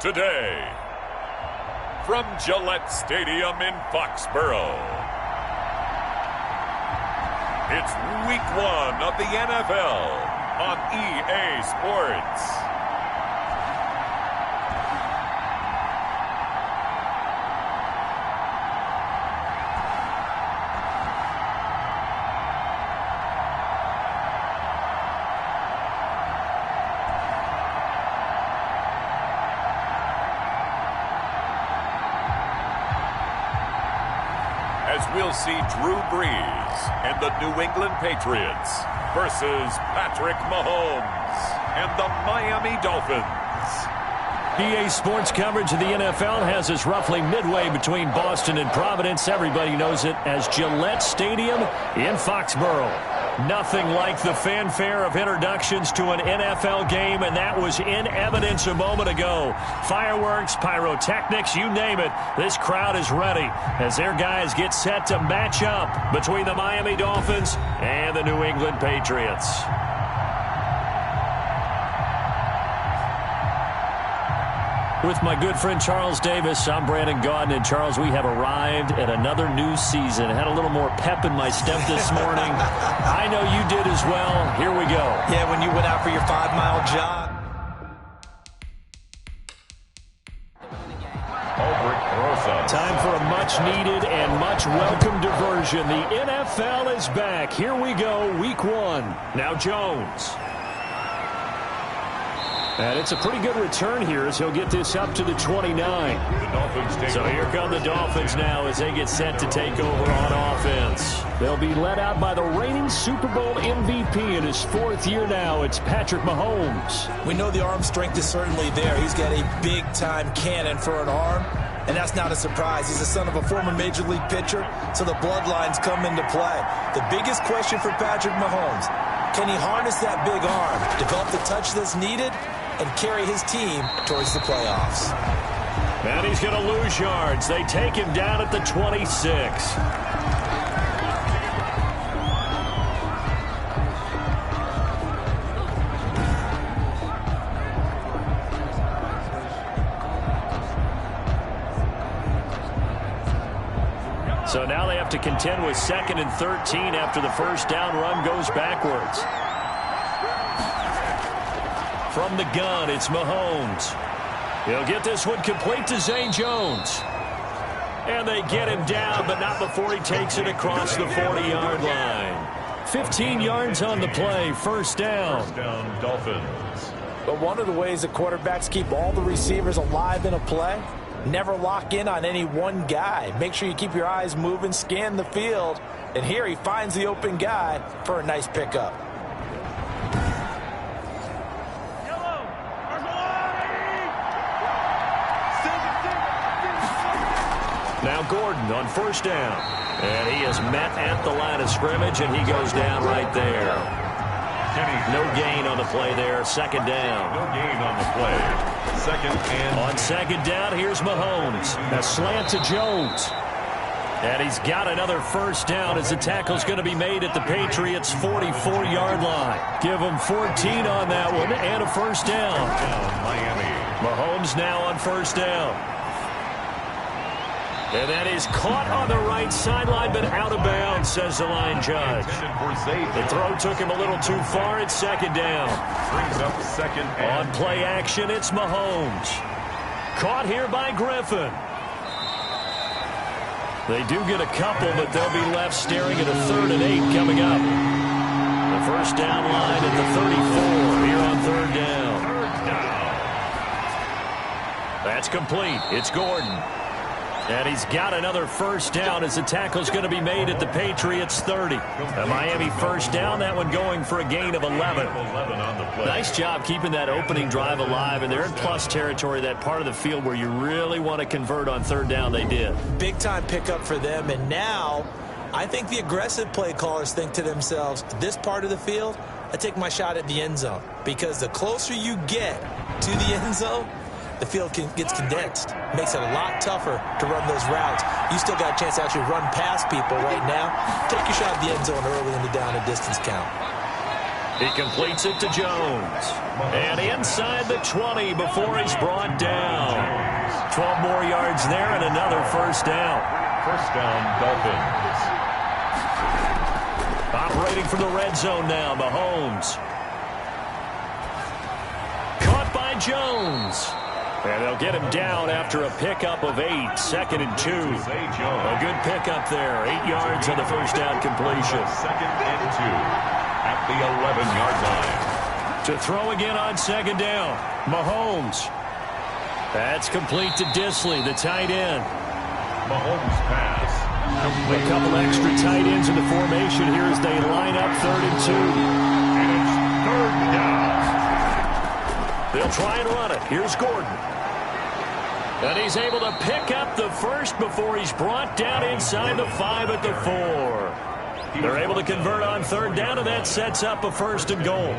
today. From Gillette Stadium in Foxborough, it's Week 1 of the NFL on EA Sports. As we'll see Drew Brees and the New England Patriots versus Patrick Mahomes and the Miami Dolphins. EA Sports coverage of the NFL has us roughly midway between Boston and Providence. Everybody knows it as Gillette Stadium in Foxborough. Nothing like the fanfare of introductions to an NFL game, and that was in evidence a moment ago. Fireworks, pyrotechnics, you name it. This crowd is ready as their guys get set to match up between the Miami Dolphins and the New England Patriots. With my good friend Charles Davis, I'm Brandon Gaudin. And Charles, we have arrived at another new season. I had a little more pep in my step this morning. I know you did as well. Here we go. Yeah, when you went out for your 5-mile jog. Time for a much-needed and much-welcome diversion. The NFL is back. Here we go, Week 1. Now Jones. And it's a pretty good return here as he'll get this up to the 29. So here come the Dolphins now as they get set to take over on offense. They'll be led out by the reigning Super Bowl MVP in his 4th year now. It's Patrick Mahomes. We know the arm strength is certainly there. He's got a big-time cannon for an arm, and that's not a surprise. He's the son of a former Major League pitcher, so the bloodlines come into play. The biggest question for Patrick Mahomes, can he harness that big arm, develop the touch that's needed, and carry his team towards the playoffs? And he's going to lose yards. They take him down at the 26. So now they have to contend with 2nd and 13 after the first down run goes backwards. From the gun, it's Mahomes. He'll get this one complete to Zay Jones. And they get him down, but not before he takes it across the 40-yard line. 15 yards on the play, first down. First down, Dolphins. But one of the ways that quarterbacks keep all the receivers alive in a play, never lock in on any one guy. Make sure you keep your eyes moving, scan the field. And here he finds the open guy for a nice pickup. Now Gordon on first down. And he is met at the line of scrimmage, and he goes down right there. No gain on the play there. Second down. No gain on the play. Second and... On second down, here's Mahomes. A slant to Jones. And he's got another first down as the tackle's going to be made at the Patriots' 44-yard line. Give him 14 on that one and a first down. Miami. Mahomes now on first down. And that is caught on the right sideline, but out of bounds, says the line judge. The throw took him a little too far. It's second down. Brings up second and... On play action, it's Mahomes. Caught here by Griffin. They do get a couple, but they'll be left staring at a 3rd and 8 coming up. The first down line at the 34 here on 3rd down. That's complete. It's Gordon. And he's got another first down as the tackle's going to be made at the Patriots' 30. A Miami first down, that one going for a gain of 11. Nice job keeping that opening drive alive, and they're in plus territory, that part of the field where you really want to convert on 3rd down. They did. Big-time pickup for them, and now I think the aggressive play callers think to themselves, this part of the field, I take my shot at the end zone, because the closer you get to the end zone, the field gets condensed. Makes it a lot tougher to run those routes. You still got a chance to actually run past people right now. Take your shot at the end zone early in the down and distance count. He completes it to Jones. And inside the 20 before he's brought down. 12 more yards there and another first down. First down, Dolphins. Operating from the red zone now, Mahomes. Caught by Jones. And they'll get him down after a pickup of 8, 2nd and 2. A good pickup there, 8 yards on the first down completion. 2nd and 2 at the 11-yard line. To throw again on 2nd down, Mahomes. That's complete to Disley, the tight end. Mahomes pass. A couple extra tight ends in the formation here as they line up 3rd and 2. And it's 3rd down. They'll try and run it. Here's Gordon. And he's able to pick up the first before he's brought down inside the 5 at the 4. They're able to convert on 3rd down, and that sets up a 1st and goal.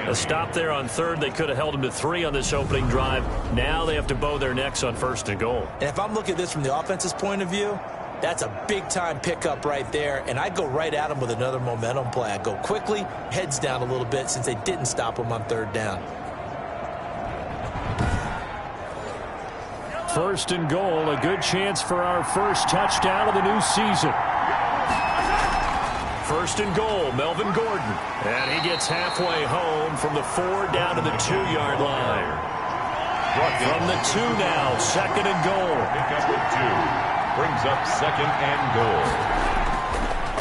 A stop there on 3rd. They could have held him to 3 on this opening drive. Now they have to bow their necks on 1st and goal. And if I'm looking at this from the offense's point of view, that's a big-time pickup right there, and I'd go right at him with another momentum play. I'd go quickly, heads down a little bit since they didn't stop him on 3rd down. 1st and goal, a good chance for our first touchdown of the new season. 1st and goal, Melvin Gordon. And he gets halfway home from the 4 down to the 2-yard line. From the 2 now, 2nd and goal. Pick up with 2. Brings up 2nd and goal.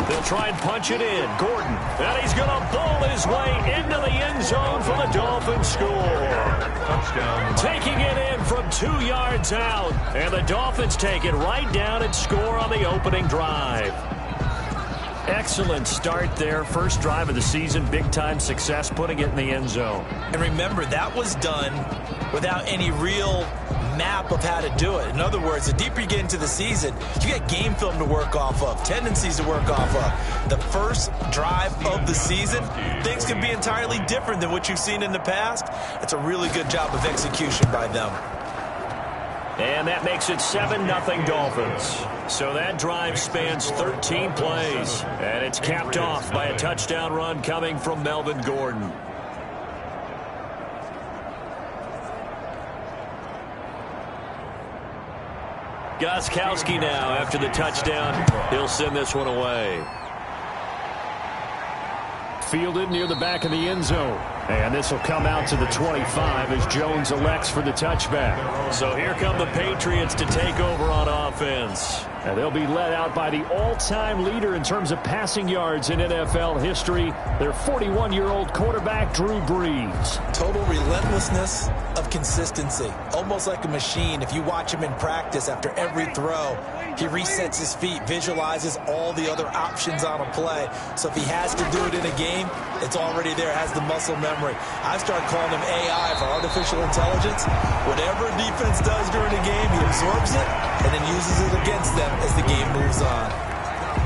They'll try and punch it in. Gordon. And he's going to bowl his way into the end zone for the Dolphins score. Touchdown. Taking it in from 2 yards out. And the Dolphins take it right down and score on the opening drive. Excellent start there. First drive of the season. Big-time success putting it in the end zone. And remember, that was done without any real map of how to do it. In other words, the deeper you get into the season, you got game film to work off of, tendencies to work off of. The first drive of the season, things can be entirely different than what you've seen in the past. It's a really good job of execution by them. And that makes it 7-0 Dolphins. So that drive spans 13 plays. And it's capped off by a touchdown run coming from Melvin Gordon. Gostkowski now after the touchdown. He'll send this one away. Fielded near the back of the end zone. And this will come out to the 25 as Jones elects for the touchback. So here come the Patriots to take over on offense. And they'll be led out by the all-time leader in terms of passing yards in NFL history, their 41-year-old quarterback, Drew Brees. Total relentlessness of consistency. Almost like a machine. If you watch him in practice after every throw, he resets his feet, visualizes all the other options on a play. So if he has to do it in a game, it's already there, has the muscle memory. I started calling him AI for artificial intelligence. Whatever defense does during a game, he absorbs it and then uses it against them as the game moves on.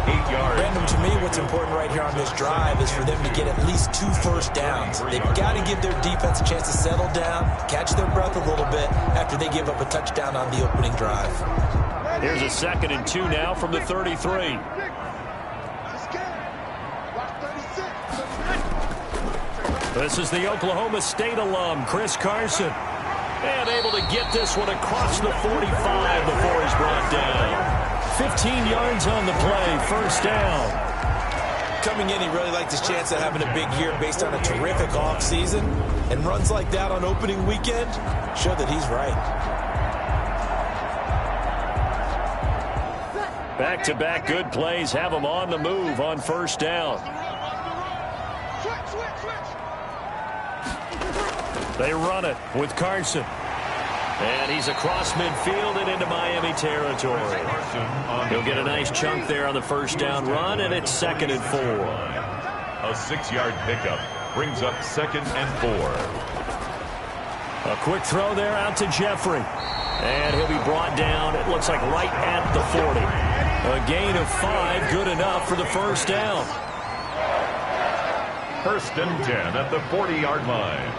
8 yards. Random, to me, what's important right here on this drive is for them to get at least 2 first downs. They've got to give their defense a chance to settle down, catch their breath a little bit after they give up a touchdown on the opening drive. Here's a 2nd and 2 now from the 33. This is the Oklahoma State alum, Chris Carson. And able to get this one across the 45 before he's brought down. 15 yards on the play, first down. Coming in, he really liked his chance of having a big year based on a terrific offseason. And runs like that on opening weekend show that he's right. Back-to-back good plays have him on the move on first down. They run it with Carson. And he's across midfield and into Miami territory. He'll get a nice chunk there on the first down run, and it's 2nd and 4. A 6-yard pickup brings up 2nd and 4. A quick throw there out to Jeffrey. And he'll be brought down, it looks like right at the 40. A gain of 5, good enough for the first down. 1st and 10 at the 40-yard line.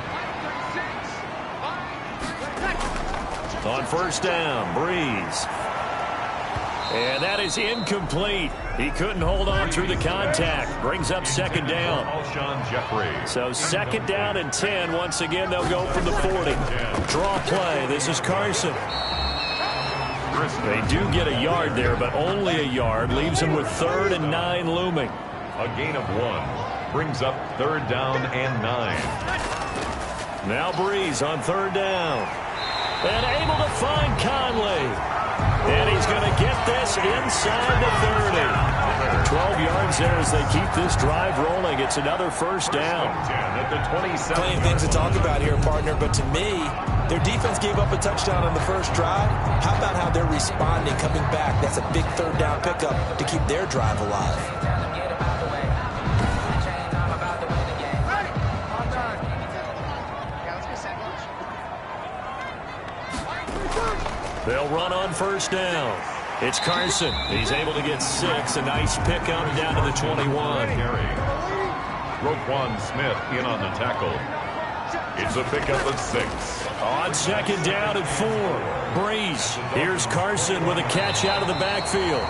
On first down, Brees. And that is incomplete. He couldn't hold on through the contact. Brings up second down. So second down and 10. Once again, they'll go from the 40. Draw play. This is Carson. They do get a yard there, but only a yard. Leaves them with 3rd and 9 looming. A gain of 1 brings up 3rd down and 9. Now Breeze on 3rd down. And able to find Conley. And he's going to get this inside the 30. 12 yards there as they keep this drive rolling. It's another first down. Plenty of things to talk about here, partner, but to me, their defense gave up a touchdown on the first drive. How about how they're responding, coming back? That's a big 3rd down pickup to keep their drive alive. They'll run on first down. It's Carson. He's able to get 6. A nice pickup down to the 21. Roquan Smith in on the tackle. It's a pickup of 6. On second down and 4. Breeze. Here's Carson with a catch out of the backfield.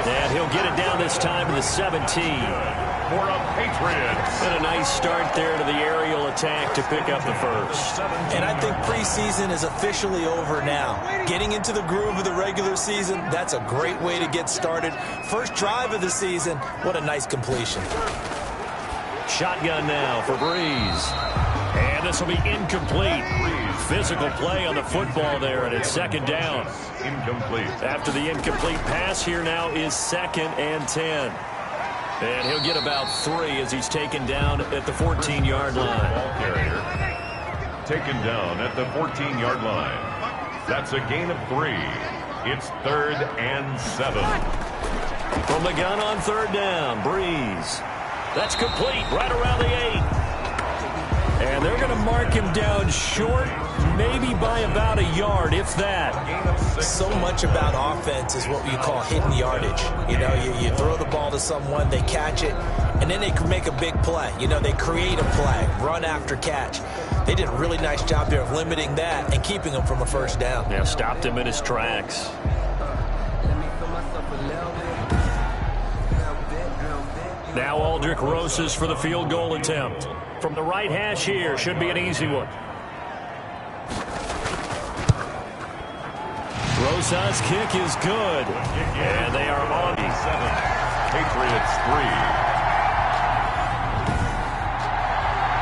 And he'll get it down this time to the 17. For a Patriots. And a nice start there to the aerial attack to pick up the first. And I think preseason is officially over now. Getting into the groove of the regular season, that's a great way to get started. First drive of the season, what a nice completion. Shotgun now for Breeze. And this will be incomplete. Physical play on the football there, and it's second down. Incomplete. After the incomplete pass, here now is 2nd and 10. And he'll get about 3 as he's taken down at the 14-yard line. Ball carrier taken down at the 14-yard line. That's a gain of 3. It's 3rd and 7. From the gun on 3rd down, Breeze. That's complete right around the 8. And they're going to mark him down short, maybe by about a yard, if that. So much about offense is what you call hidden yardage. You know, you throw the ball to someone, they catch it, and then they can make a big play. You know, they create a play, run after catch. They did a really nice job there of limiting that and keeping him from a first down. Yeah, stopped him in his tracks. Now Aldrich Rosas for the field goal attempt. From the right hash here, should be an easy one. Rosas' kick is good. And they are on. 7. Patriots 3.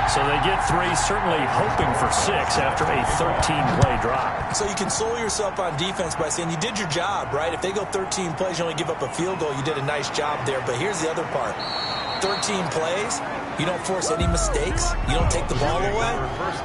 So they get 3, certainly hoping for 6 after a 13-play drive. So you console yourself on defense by saying you did your job, right? If they go 13 plays, you only give up a field goal, you did a nice job there. But here's the other part. 13 plays, you don't force any mistakes, you don't take the ball away.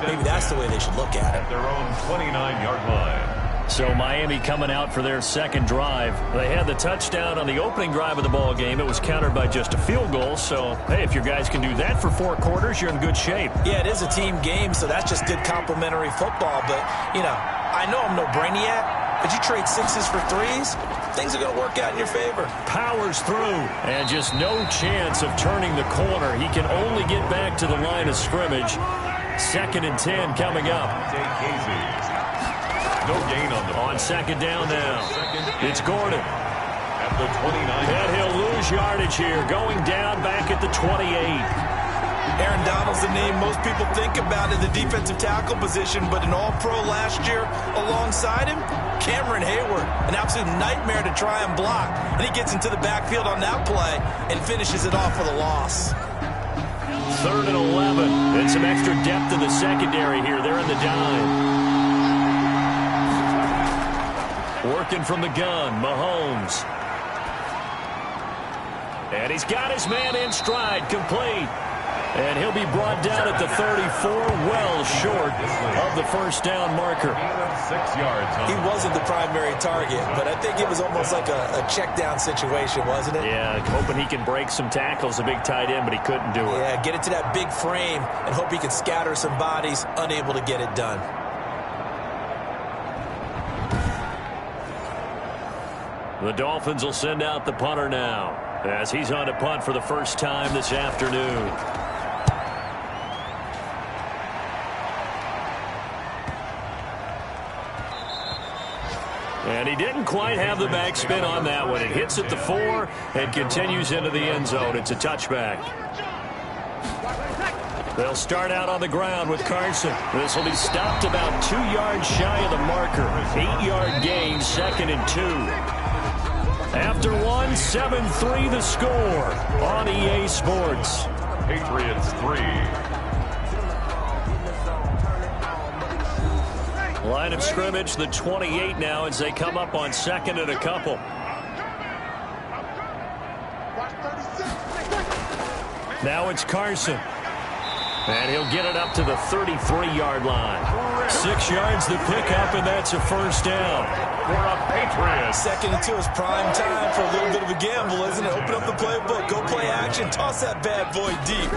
Maybe that's the way they should look at it. At their own 29-yard line. So Miami coming out for their second drive. They had the touchdown on the opening drive of the ball game. It was countered by just a field goal. So, hey, if your guys can do that for 4 quarters, you're in good shape. Yeah, it is a team game, so that's just good complimentary football. But, you know, I know I'm no brainiac, but you trade 6s for 3s, things are going to work out in your favor. Powers through, and just no chance of turning the corner. He can only get back to the line of scrimmage. 2nd and 10 coming up. No gain on second down now. It's Gordon. At the 29. And he'll lose yardage here, going down back at the 28. Aaron Donald's the name most people think about in the defensive tackle position, but an all-pro last year alongside him, Cameron Hayward, an absolute nightmare to try and block. And he gets into the backfield on that play and finishes it off with a loss. 3rd and 11. And some extra depth in the secondary here. They're in the dime. Working from the gun, Mahomes. And he's got his man in stride, complete. And he'll be brought down at the 34, well short of the first down marker. 6 yards. He wasn't the primary target, but I think it was almost like a check down situation, wasn't it? Yeah, hoping he can break some tackles, a big tight end, but he couldn't do it. Yeah, get it to that big frame and hope he can scatter some bodies, unable to get it done. The Dolphins will send out the punter now as he's on to punt for the first time this afternoon. And he didn't quite have the backspin on that one. It hits at the 4 and continues into the end zone. It's a touchback. They'll start out on the ground with Carson. This will be stopped about 2 yards shy of the marker. 8-yard gain, 2nd and 2. After 1, 7-3 the score on EA Sports. Patriots 3. Line of scrimmage, the 28 now as they come up on 2nd and a couple. Now it's Carson. And he'll get it up to the 33-yard line. 6 yards the pickup, and that's a first down. For a Patriots. 2nd and 2 is prime time for a little bit of a gamble, isn't it? Open up the playbook, go play action, toss that bad boy deep.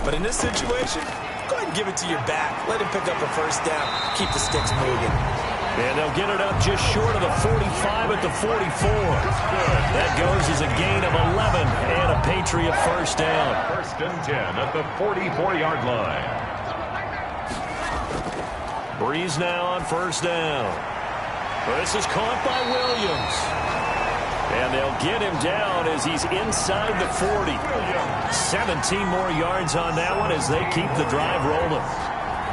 But in this situation, go ahead and give it to your back. Let him pick up a first down. Keep the sticks moving. And they'll get it up just short of the 45 at the 44. That goes as a gain of 11 and a Patriot first down. 1st and 10 at the 44-yard line. Breeze now on first down. This is caught by Williams. And they'll get him down as he's inside the 40. 17 more yards on that one as they keep the drive rolling.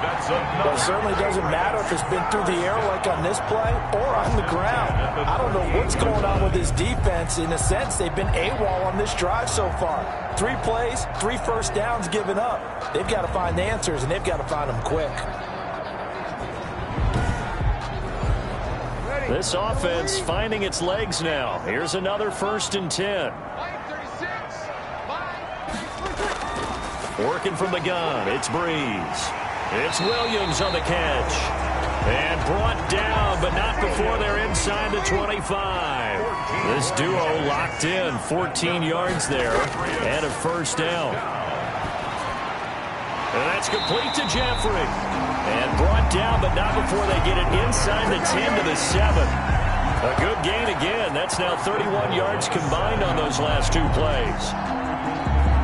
Well, it certainly doesn't matter if it's been through the air like on this play or on the ground. I don't know what's going on with this defense. In a sense, they've been AWOL on this drive so far. 3 plays, 3 first downs given up. They've got to find answers, and they've got to find them quick. This offense finding its legs now. Here's another 1st and 10. Working from the gun, it's Breeze. It's Williams on the catch. And brought down, but not before they're inside the 25. This duo locked in, 14 yards there, and a first down. And that's complete to Jeffrey. And brought down, but not before they get it inside the 10 to the 7. A good gain again. That's now 31 yards combined on those last 2 plays.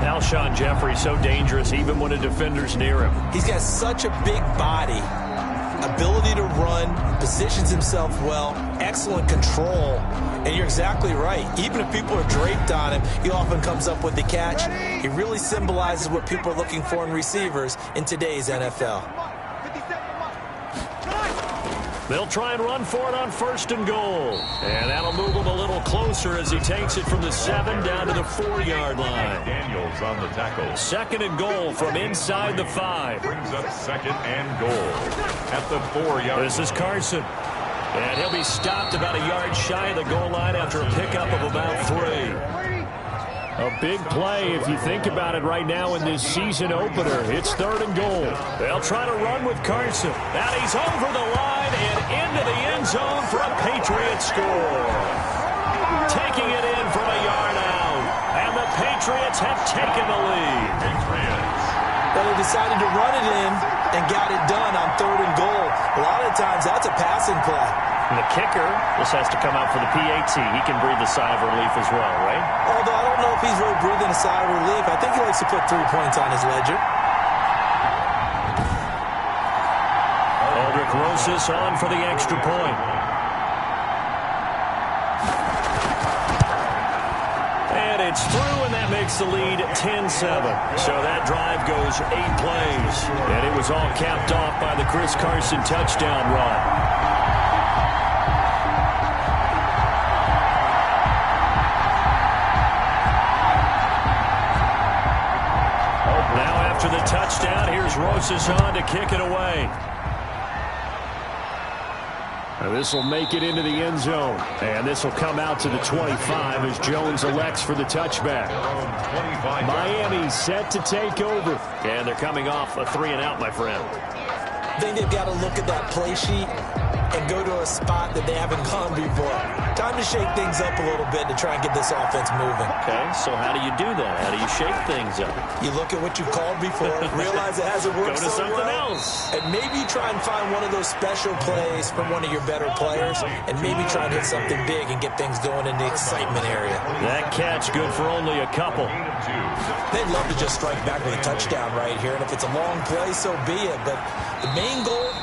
Alshon Jeffrey so dangerous even when a defender's near him. He's got such a big body, ability to run, positions himself well, excellent control. And you're exactly right. Even if people are draped on him, he often comes up with the catch. He really symbolizes what people are looking for in receivers in today's NFL. They'll try and run for it on 1st and goal. And that'll move him a little closer as he takes it from the 7 down to the 4-yard line. Daniels on the tackle. 2nd and goal from inside the 5. Brings up 2nd and goal at the 4-yard line. This is Carson. And he'll be stopped about a yard shy of the goal line after a pickup of about 3. A big play if you think about it right now in this season opener. It's 3rd and goal. They'll try to run with Carson. And he's over the line and into the end zone for a Patriots score. Taking it in from a yard out. And the Patriots have taken the lead. Patriots. Well, they decided to run it in and got it done on 3rd and goal. A lot of times that's a passing play. And the kicker, this has to come out for the PAT. He can breathe a sigh of relief as well, right? Although I don't know if he's really breathing a sigh of relief. I think he likes to put 3 points on his ledger. Aldrick Rosas on for the extra point. And it's through, and that makes the lead 10-7. So that drive goes 8 plays. And it was all capped off by the Chris Carson touchdown run. After the touchdown, here's Rosas on to kick it away. This will make it into the end zone. And this will come out to the 25 as Jones elects for the touchback. Miami set to take over. And they're coming off a 3-and-out, my friend. I think they've got to look at that play sheet and go to a spot that they haven't gone before. Time to shake things up a little bit to try and get this offense moving. Okay, so how do you do that? How do you shake things up? You look at what you called before, realize it hasn't worked so well. Go to something else. And maybe try and find one of those special plays from one of your better players, and maybe try and hit something big and get things going in the excitement area. That catch good for only a couple. They'd love to just strike back with a touchdown right here, and if it's a long play, so be it. But the main goal,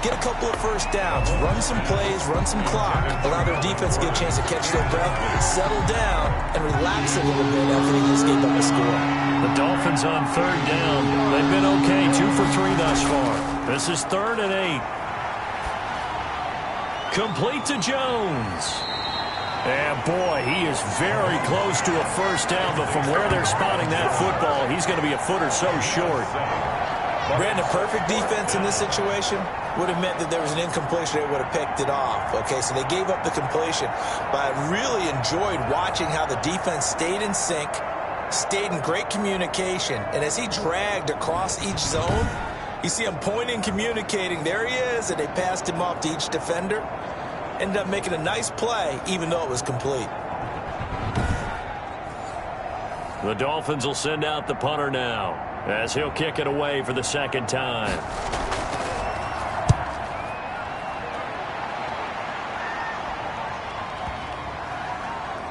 get a couple of first downs, run some plays, run some clock, allow their defense to get a chance to catch their breath, settle down, and relax a little bit after they just gave up a score. The Dolphins on third down. They've been okay, 2 for 3 thus far. This is 3rd and 8. Complete to Jones. And boy, he is very close to a first down, but from where they're spotting that football, he's going to be a foot or so short. Brandon, perfect defense in this situation would have meant that there was an incompletion. They would have picked it off. Okay, so they gave up the completion. But I really enjoyed watching how the defense stayed in sync, stayed in great communication. And as he dragged across each zone, you see him pointing, communicating. There he is, and they passed him off to each defender. Ended up making a nice play, even though it was complete. The Dolphins will send out the punter now, as he'll kick it away for the second time.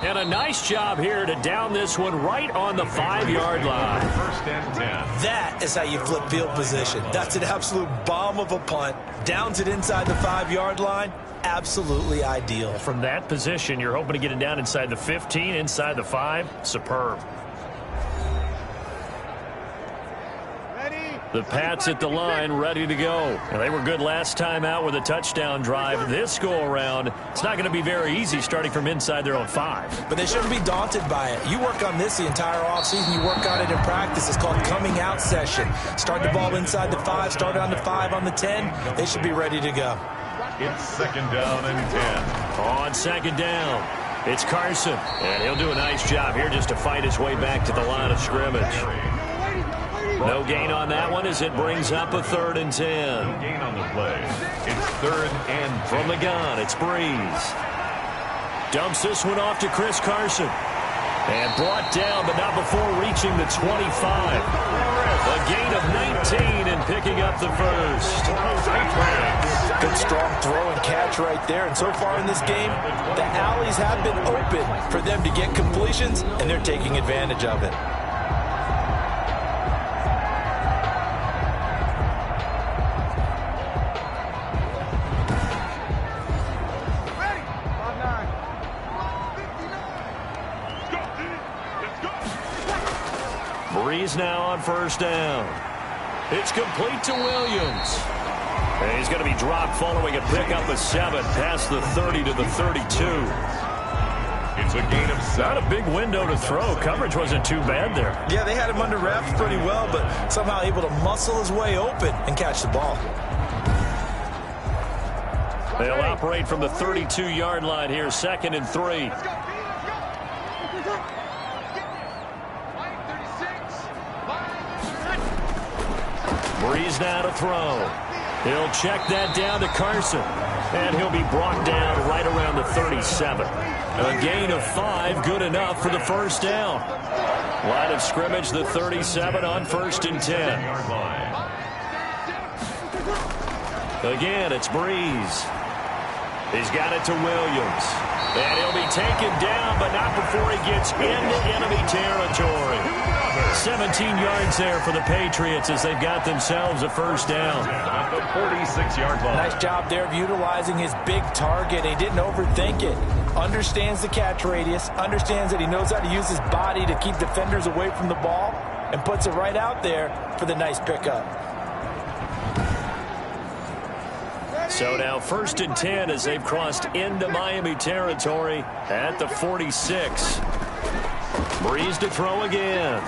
And a nice job here to down this one right on the 5-yard line. First and 10. That is how you flip field position. That's an absolute bomb of a punt. Downs it inside the 5-yard line. Absolutely ideal. From that position, you're hoping to get it down inside the 15, inside the 5. Superb. The Pats at the line, ready to go. And they were good last time out with a touchdown drive. This go-around, it's not going to be very easy starting from inside their own 5. But they shouldn't be daunted by it. You work on this the entire offseason. You work on it in practice. It's called coming out session. Start the ball inside the 5, start on the 5, on the 10. They should be ready to go. It's 2nd down and 10. On 2nd down, it's Carson. And he'll do a nice job here just to fight his way back to the line of scrimmage. No gain on that one as it brings up a 3rd and 10. No gain on the play. It's 3rd and 10. From the gun, it's Breeze. Dumps this one off to Chris Carson. And brought down, but not before reaching the 25. A gain of 19 and picking up the first. Good strong throw and catch right there. And so far in this game, the alleys have been open for them to get completions, and they're taking advantage of it. Breeze now on 1st down. It's complete to Williams. And he's going to be dropped following a pickup of 7 past the 30 to the 32. It's a gain of 7. Not a big window to throw. Coverage wasn't too bad there. Yeah, they had him under wraps pretty well, but somehow able to muscle his way open and catch the ball. They'll operate from the 32-yard line here, 2nd and 3. Breeze now to throw. He'll check that down to Carson. And he'll be brought down right around the 37. A gain of 5, good enough for the first down. Line of scrimmage, the 37 on 1st and 10. Again, it's Breeze. He's got it to Williams. And he'll be taken down, but not before he gets into enemy territory. 17 yards there for the Patriots as they've got themselves a first down. At the 46-yard line. Nice job there of utilizing his big target. He didn't overthink it. Understands the catch radius. Understands that he knows how to use his body to keep defenders away from the ball. And puts it right out there for the nice pickup. So now 1st and 10 as they've crossed into Miami territory at the 46. Breeze to throw again.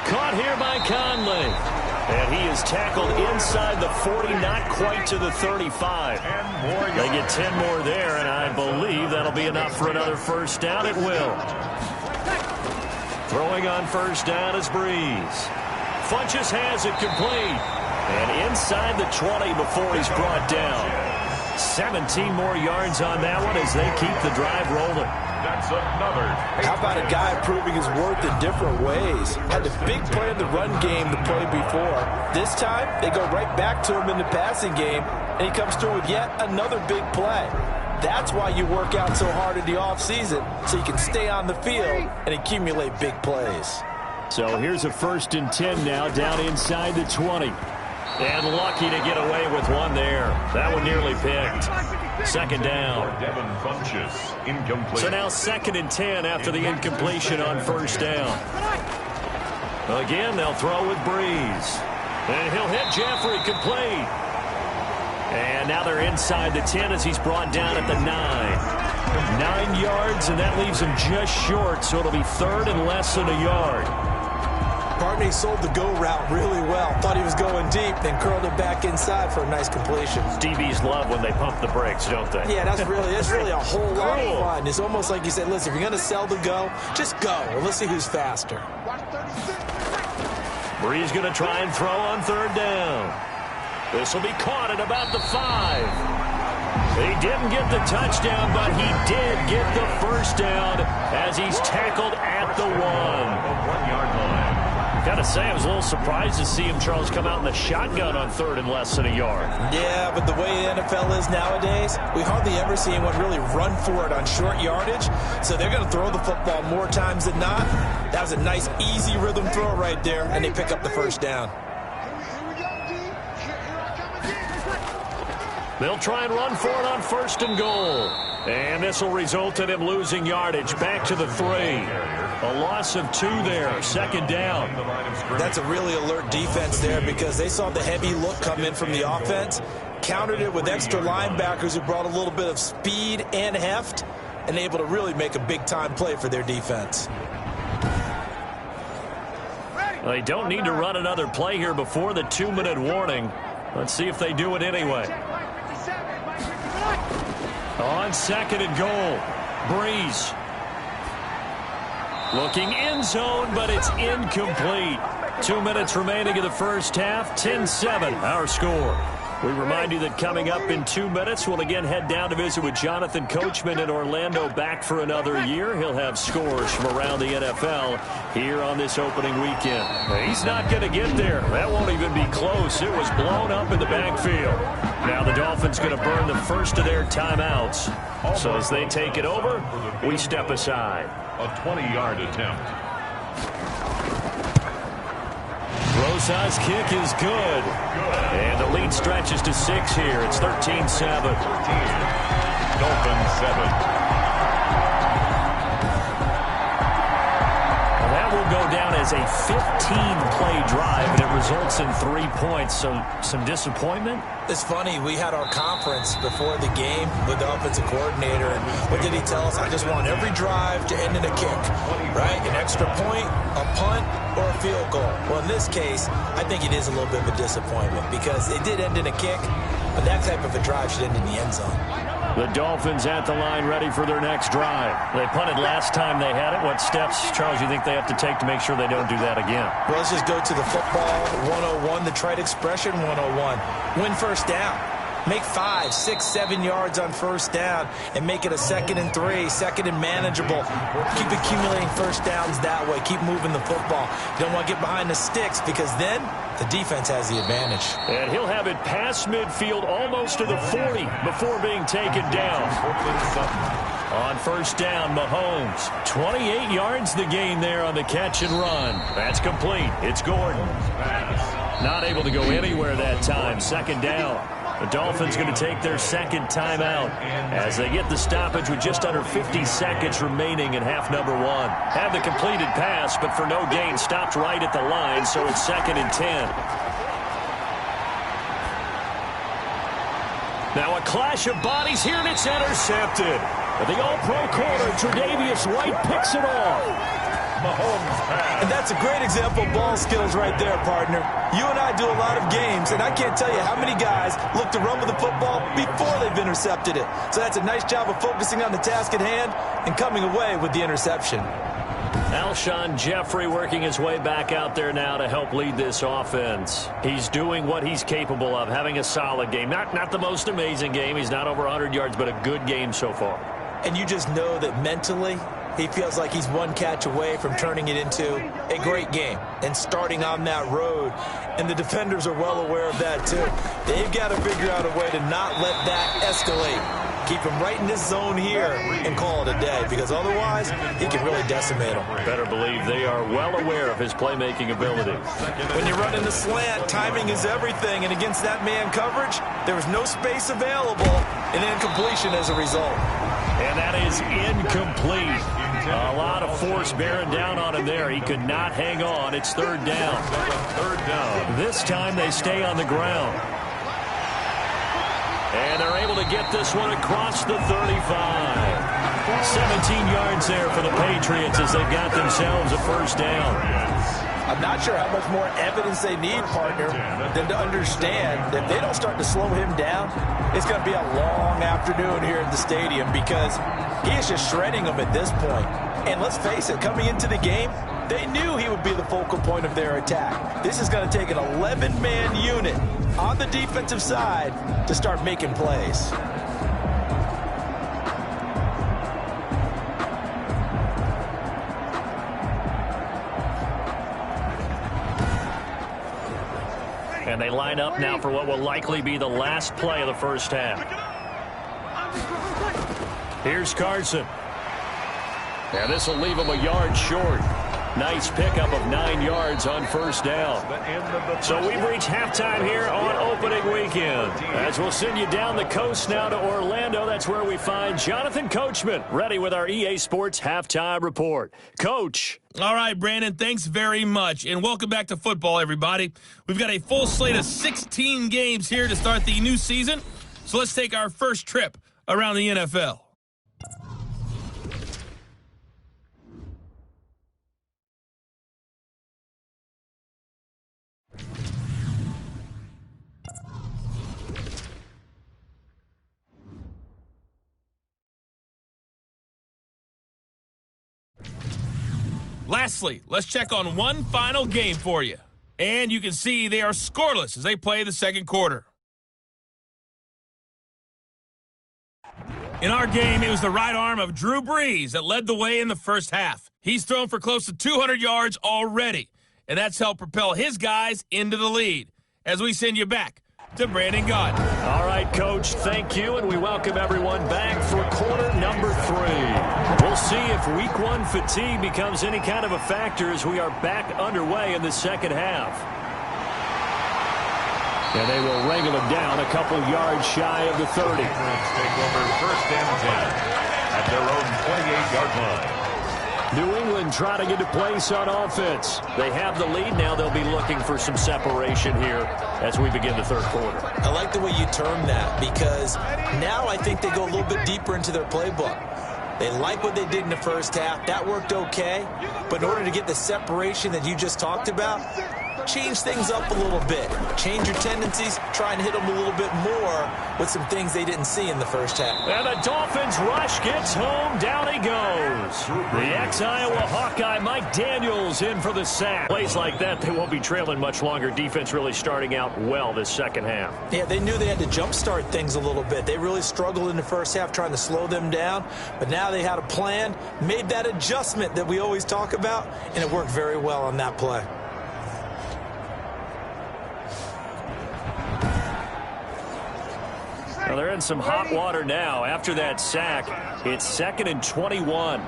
Caught here by Conley. And he is tackled inside the 40, not quite to the 35. They get 10 more there, and I believe that'll be enough for another first down. It will. Throwing on 1st down is Breeze. Funches has it complete. And inside the 20 before he's brought down. 17 more yards on that one as they keep the drive rolling. That's another. How about a guy proving his worth in different ways? Had the big play in the run game the play before. This time, they go right back to him in the passing game, and he comes through with yet another big play. That's why you work out so hard in the offseason, so you can stay on the field and accumulate big plays. So here's a 1st and 10 now down inside the 20. And lucky to get away with one there. That one nearly picked. Second down. So now 2nd and 10 after the incompletion on first down. Again, they'll throw with Breeze. And he'll hit Jeffrey complete. And now they're inside the 10 as he's brought down at the 9. 9 yards, and that leaves him just short, so it'll be 3rd and less than a yard. Partney sold the go route really well. Thought he was going deep, then curled it back inside for a nice completion. DBs love when they pump the brakes, don't they? Yeah, that's really a whole lot of fun. It's almost like you said, listen, if you're going to sell the go, just go. Well, let's see who's faster. Breeze going to try and throw on 3rd down. This will be caught at about the 5. He didn't get the touchdown, but he did get the first down as he's tackled at the 1. 1-yard line. Got to say, I was a little surprised to see him, Charles, come out in the shotgun on 3rd and less than a yard. Yeah, but the way the NFL is nowadays, we hardly ever see anyone really run for it on short yardage. So they're going to throw the football more times than not. That was a nice, easy rhythm throw right there, and they pick up the first down. They'll try and run for it on 1st and goal. And this will result in him losing yardage back to the 3. A loss of 2 there, 2nd down. That's a really alert defense there because they saw the heavy look come in from the offense, countered it with extra linebackers who brought a little bit of speed and heft, and able to really make a big-time play for their defense. They don't need to run another play here before the 2-minute warning. Let's see if they do it anyway. On 2nd and goal, Breeze. Looking end zone, but it's incomplete. 2 minutes remaining in the first half, 10-7, our score. We remind you that coming up in 2 minutes, we'll again head down to visit with Jonathan Coachman in Orlando, back for another year. He'll have scores from around the NFL here on this opening weekend. He's not going to get there. That won't even be close. It was blown up in the backfield. Now the Dolphins going to burn the first of their timeouts. So as they take it over, we step aside. A 20-yard attempt. Rosa's kick is good. And the lead stretches to 6 here. It's 13-7. Dolphins 7. That will go down as a 15-play drive, and it results in 3 points. So some disappointment. It's funny, we had our conference before the game with the offensive coordinator, and what did he tell us? I just want every drive to end in a kick, right? An extra point, a punt, or a field goal. Well, in this case, I think it is a little bit of a disappointment because it did end in a kick, but that type of a drive should end in the end zone. The Dolphins at the line ready for their next drive. They punted last time they had it. What steps, Charles, you think they have to take to make sure they don't do that again? Well, let's just go to the football 101, the trite expression 101. Win first down. Make 5, 6, 7 yards on first down and make it a 2nd and 3, 2nd and manageable. Keep accumulating first downs that way. Keep moving the football. You don't want to get behind the sticks because then the defense has the advantage. And he'll have it past midfield almost to the 40 before being taken down. On first down, Mahomes. 28 yards the gain there on the catch and run. That's complete. It's Gordon. Not able to go anywhere that time. 2nd down. The Dolphins going to take their 2nd timeout as they get the stoppage with just under 50 seconds remaining in half number 1. Have the completed pass, but for no gain, stopped right at the line, so it's 2nd and 10. Now a clash of bodies here, and it's intercepted. But the all-pro corner, Tre'Davious White, picks it off. And that's a great example of ball skills right there, partner. You and I do a lot of games, and I can't tell you how many guys look to run with the football before they've intercepted it. So that's a nice job of focusing on the task at hand and coming away with the interception. Alshon Jeffrey working his way back out there now to help lead this offense. He's doing what he's capable of, having a solid game. Not the most amazing game. He's not over 100 yards, but a good game so far. And you just know that mentally, he feels like he's one catch away from turning it into a great game and starting on that road. And the defenders are well aware of that, too. They've got to figure out a way to not let that escalate. Keep him right in this zone here and call it a day, because otherwise he can really decimate them. Better believe they are well aware of his playmaking ability. When you're running the slant, timing is everything, and against that man coverage, there was no space available, and incompletion as a result. And that is incomplete. A lot of force bearing down on him there. He could not hang on. It's third down. This time they stay on the ground. And they're able to get this one across the 35. 17 yards there for the Patriots as they've got themselves a first down. I'm not sure how much more evidence they need, partner, than to understand that if they don't start to slow him down, it's going to be a long afternoon here at the stadium, because he is just shredding them at this point. And let's face it, coming into the game, they knew he would be the focal point of their attack. This is going to take an 11-man unit on the defensive side to start making plays. And they line up now for what will likely be the last play of the first half. Here's Carson. And this will leave him a yard short. Nice pickup of 9 yards on first down. So we've reached halftime here on opening weekend. As we'll send you down the coast now to Orlando. That's where we find Jonathan Coachman ready with our EA Sports Halftime Report. Coach. All right, Brandon, thanks very much. And welcome back to football, everybody. We've got a full slate of 16 games here to start the new season. So let's take our first trip around the NFL. Lastly, let's check on one final game for you. And you can see they are scoreless as they play the second quarter. In our game, it was the right arm of Drew Brees that led the way in the first half. He's thrown for close to 200 yards already, and that's helped propel his guys into the lead. As we send you back to Brandon Gaudin. All right, Coach, thank you, and we welcome everyone back for quarter number 3. We'll see if week 1 fatigue becomes any kind of a factor as we are back underway in the second half. And they will wrangle him down a couple yards shy of the 30. Take over first and 10 at their own 28-yard line. New England trying to get to place on offense. They have the lead now. They'll be looking for some separation here as we begin the third quarter. I like the way you term that, because now I think they go a little bit deeper into their playbook. They like what they did in the first half. That worked okay. But in order to get the separation that you just talked about, change things up a little bit. Change your tendencies. Try and hit them a little bit more with some things they didn't see in the first half. And the Dolphins rush gets home. Down he goes. The ex-Iowa Hawkeye Mike Daniels in for the sack. Plays like that, they won't be trailing much longer. Defense really starting out well this second half. Yeah, they knew they had to jumpstart things a little bit. They really struggled in the first half trying to slow them down. But now they had a plan, made that adjustment that we always talk about, and it worked very well on that play. Well, they're in some hot water now. After that sack, it's 2nd and 21.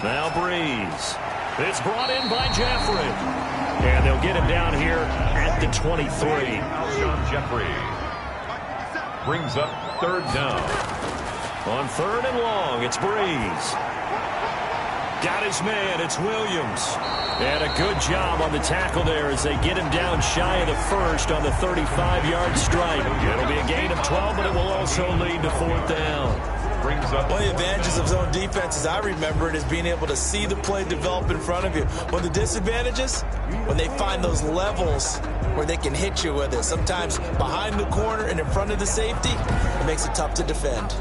Now Breeze. It's brought in by Jeffrey. And they'll get him down here at the 23. Alshon Jeffrey brings up third down. On 3rd and long, it's Breeze. Got his man, it's Williams. And a good job on the tackle there as they get him down shy of the first on the 35-yard stripe. It'll be a gain of 12, but it will also lead to 4th down. Brings up one of the advantages of zone defense, as I remember it, is being able to see the play develop in front of you. One of the disadvantages, when they find those levels where they can hit you with it. Sometimes behind the corner and in front of the safety, it makes it tough to defend.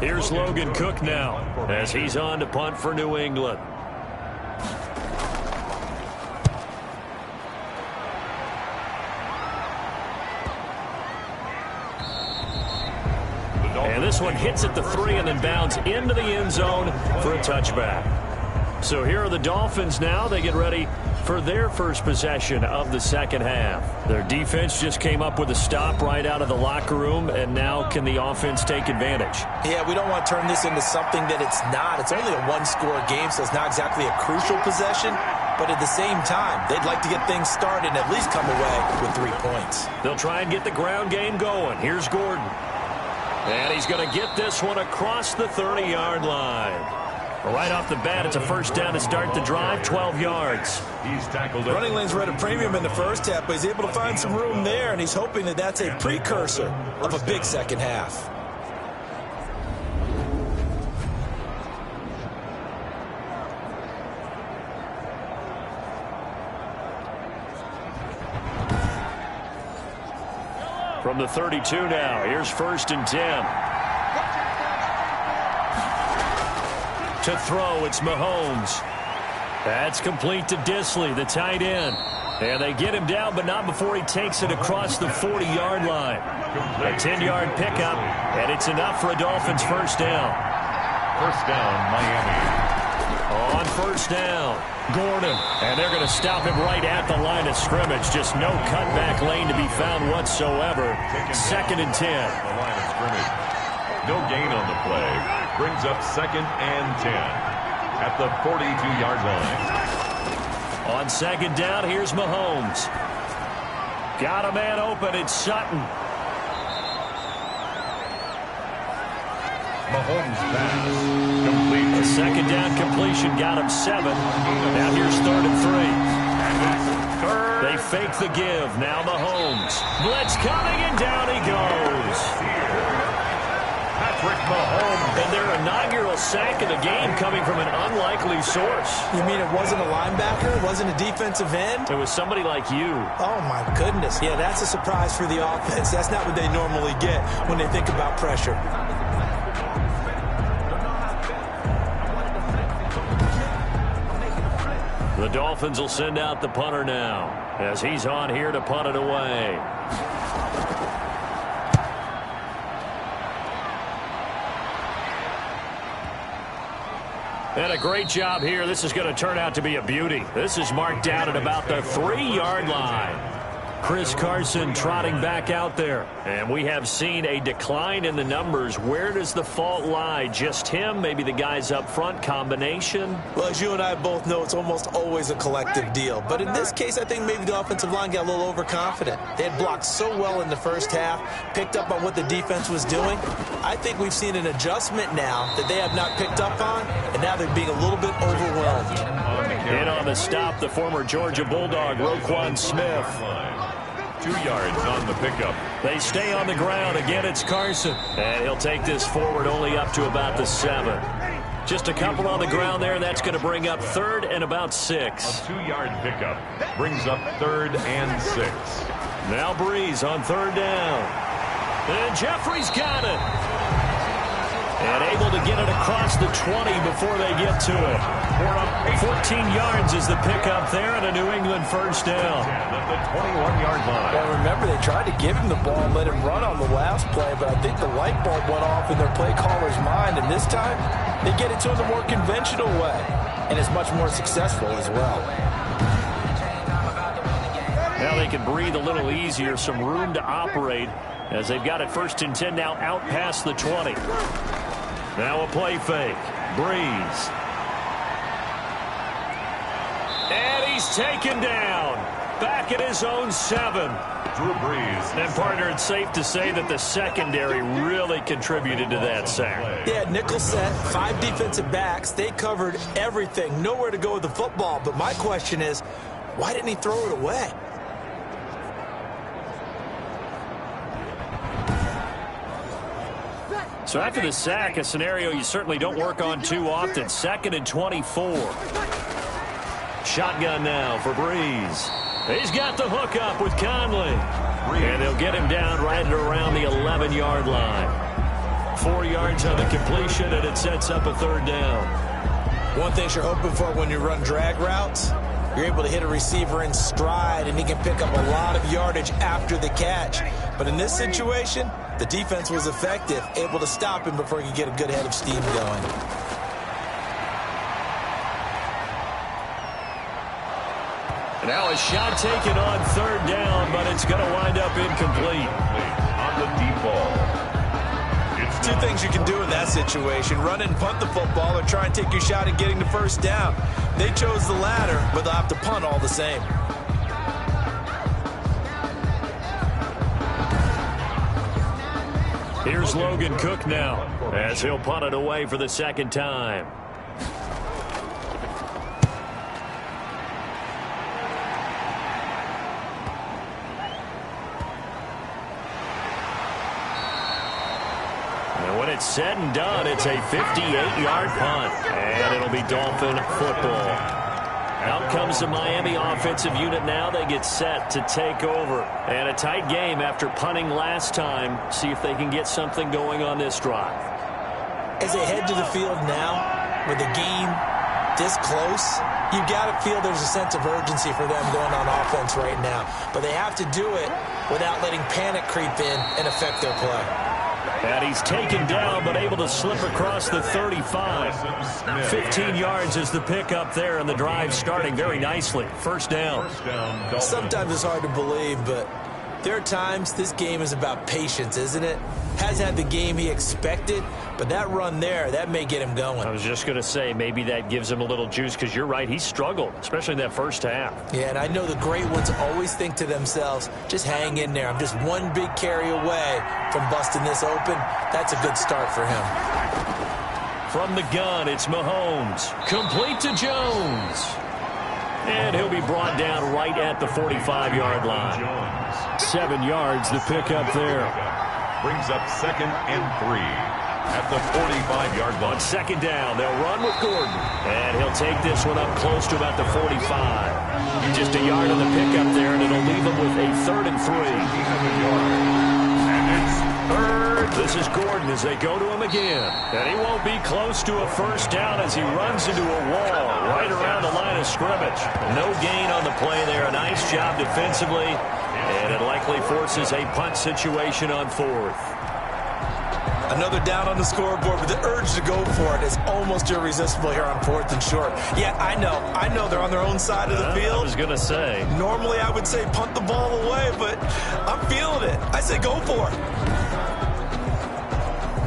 Here's Logan Cook now as he's on to punt for New England. And this one hits at the 3 and then bounds into the end zone for a touchback. So here are the Dolphins now. They get ready for their first possession of the second half. Their defense just came up with a stop right out of the locker room, and now can the offense take advantage? Yeah, we don't want to turn this into something that it's not. It's only a one-score game, so it's not exactly a crucial possession. But at the same time, they'd like to get things started and at least come away with 3 points. They'll try and get the ground game going. Here's Gordon. And he's going to get this one across the 30-yard line. Right off the bat, it's a first down to start the drive, 12 yards. He's tackled. Running lanes were at a premium in the first half, but he's able to find some room there, and he's hoping that that's a precursor of a big second half. From the 32 now, here's 1st and 10. To throw, it's Mahomes. That's complete to Disley, the tight end. And they get him down, but not before he takes it across the 40-yard line. A 10-yard pickup, and it's enough for a Dolphins first down. First down, Miami. On first down, Gordon. And they're going to stop him right at the line of scrimmage. Just no cutback lane to be found whatsoever. 2nd and 10. The line of scrimmage. No gain on the play. Brings up 2nd and 10 at the 42-yard line. On 2nd down, here's Mahomes. Got a man open. It's Sutton. Mahomes pass. Complete. A 2nd down completion got him 7. Now here's 3rd and 3. They fake the give. Now Mahomes. Blitz coming, and down he goes. Patrick Mahomes. And their inaugural sack of the game coming from an unlikely source. You mean it wasn't a linebacker? It wasn't a defensive end? It was somebody like you. Oh, my goodness. Yeah, that's a surprise for the offense. That's not what they normally get when they think about pressure. The Dolphins will send out the punter now as he's on here to punt it away. And a great job here. This is going to turn out to be a beauty. This is marked down at about the 3-yard line. Chris Carson trotting back out there. And we have seen a decline in the numbers. Where does the fault lie? Just him? Maybe the guys up front? Combination? Well, as you and I both know, it's almost always a collective deal. But in this case, I think maybe the offensive line got a little overconfident. They had blocked so well in the first half, picked up on what the defense was doing. I think we've seen an adjustment now that they have not picked up on, and now they're being a little bit overwhelmed. In on the stop, the former Georgia Bulldog, Roquan Smith. 2 yards on the pickup. They stay on the ground. Again, it's Carson. And he'll take this forward only up to about the 7. Just a couple on the ground there. That's going to bring up 3rd and about 6. A 2-yard pickup brings up 3rd and 6. Now Breeze on 3rd down. And Jeffrey's got it. And able to get it across the 20 before they get to it. 14 yards is the pickup there, and a New England first down. At the 21-yard line. Well, remember, they tried to give him the ball and let him run on the last play, but I think the light bulb went off in their play caller's mind, and this time they get it to him the more conventional way, and it's much more successful as well. Now they can breathe a little easier, some room to operate as they've got it 1st and 10 now out past the 20. Now a play fake. Breeze. And he's taken down. Back at his own 7. Drew Brees. And, partner, it's safe to say that the secondary really contributed to that sack. Yeah, nickel set, 5 defensive backs. They covered everything. Nowhere to go with the football. But my question is, why didn't he throw it away? So after the sack, a scenario you certainly don't work on too often. 2nd and 24. Shotgun now for Breeze. He's got the hook up with Conley. And they'll get him down right at around the 11-yard line. 4 yards on the completion, and it sets up a 3rd down. One thing you're hoping for when you run drag routes, you're able to hit a receiver in stride, and he can pick up a lot of yardage after the catch. But in this situation, The defense was effective, able to stop him before he could get a good head of steam going. Now a shot taken on third down, but it's going to wind up incomplete. On the deep ball. Two things you can do in that situation: run and punt the football, or try and take your shot at getting the first down. They chose the latter, but they'll have to punt all the same. Here's Logan Cook now, as he'll punt it away for the second time. When it's said and done, it's a 58-yard punt, and it'll be Dolphin football. Out comes the Miami offensive unit now. They get set to take over. And a tight game after punting last time. See if they can get something going on this drive. As they head to the field now, with the game this close, you've got to feel there's a sense of urgency for them going on offense right now. But they have to do it without letting panic creep in and affect their play. And he's taken down, but able to slip across the 35. 15 yards is the pickup there, and the drive starting very nicely. First down. Sometimes it's hard to believe, but there are times this game is about patience, isn't it? Has had the game he expected, but that run there, that may get him going. I was just going to say, maybe that gives him a little juice, because you're right, he struggled, especially in that first half. Yeah, and I know the great ones always think to themselves, just hang in there. I'm just one big carry away from busting this open. That's a good start for him. From the gun, it's Mahomes. Complete to Jones. And he'll be brought down right at the 45-yard line. 7 yards, the pickup there. Brings up 2nd and 3 at the 45-yard line. On second down, they'll run with Gordon. And he'll take this one up close to about the 45. Just a yard on the pickup there, and it'll leave him with a 3rd and 3. And it's third. This is Gordon as they go to him again. And he won't be close to a first down as he runs into a wall right around the line of scrimmage. No gain on the play there. A nice job defensively. And it likely forces a punt situation on 4th. Another down on the scoreboard, but the urge to go for it is almost irresistible here on 4th and short. Yeah, I know they're on their own side of the field. I was going to say. Normally I would say punt the ball away, but I'm feeling it. I say go for it.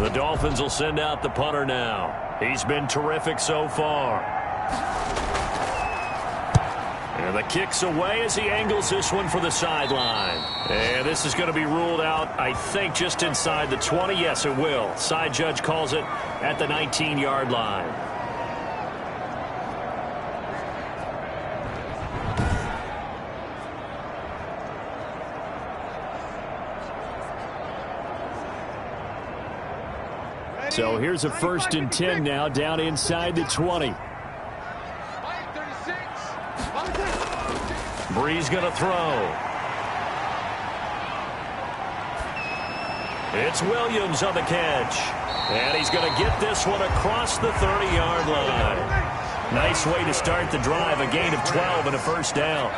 The Dolphins will send out the punter now. He's been terrific so far. And the kick's away as he angles this one for the sideline. And this is going to be ruled out, I think, just inside the 20. Yes, it will. Side judge calls it at the 19-yard line. So here's a 1st and 10 now down inside the 20. Breeze going to throw. It's Williams on the catch. And he's going to get this one across the 30-yard line. Nice way to start the drive. A gain of 12 and a first down.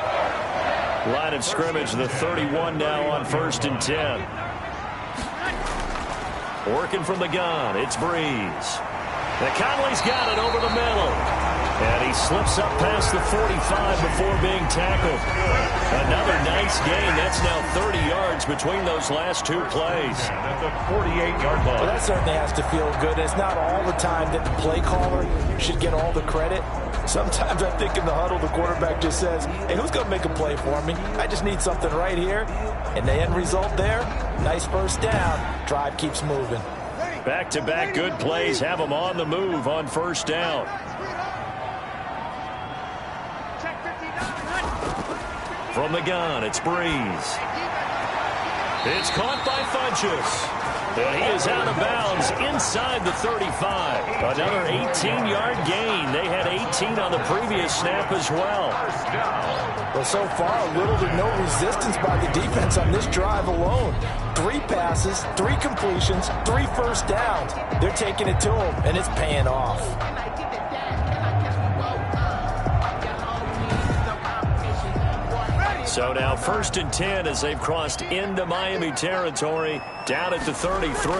Line of scrimmage, the 31 now on 1st and 10. Working from the gun, it's Breeze. The Conley's got it over the middle. And he slips up past the 45 before being tackled. Another nice gain. That's now 30 yards between those last two plays. That's a 48-yard ball. Well, that certainly has to feel good. It's not all the time that the play caller should get all the credit. Sometimes I think in the huddle, the quarterback just says, hey, who's going to make a play for me? I just need something right here. And the end result there, nice first down. Drive keeps moving. Back-to-back good plays have them on the move on first down. From the gun, it's Breeze. It's caught by Funchess. And he is out of bounds inside the 35. Another 18-yard gain. They had 18 on the previous snap as well. Well, so far, little to no resistance by the defense on this drive alone. 3 passes, 3 completions, 3 first downs. They're taking it to him, and it's paying off. So now 1st and 10 as they've crossed into Miami territory, down at the 33.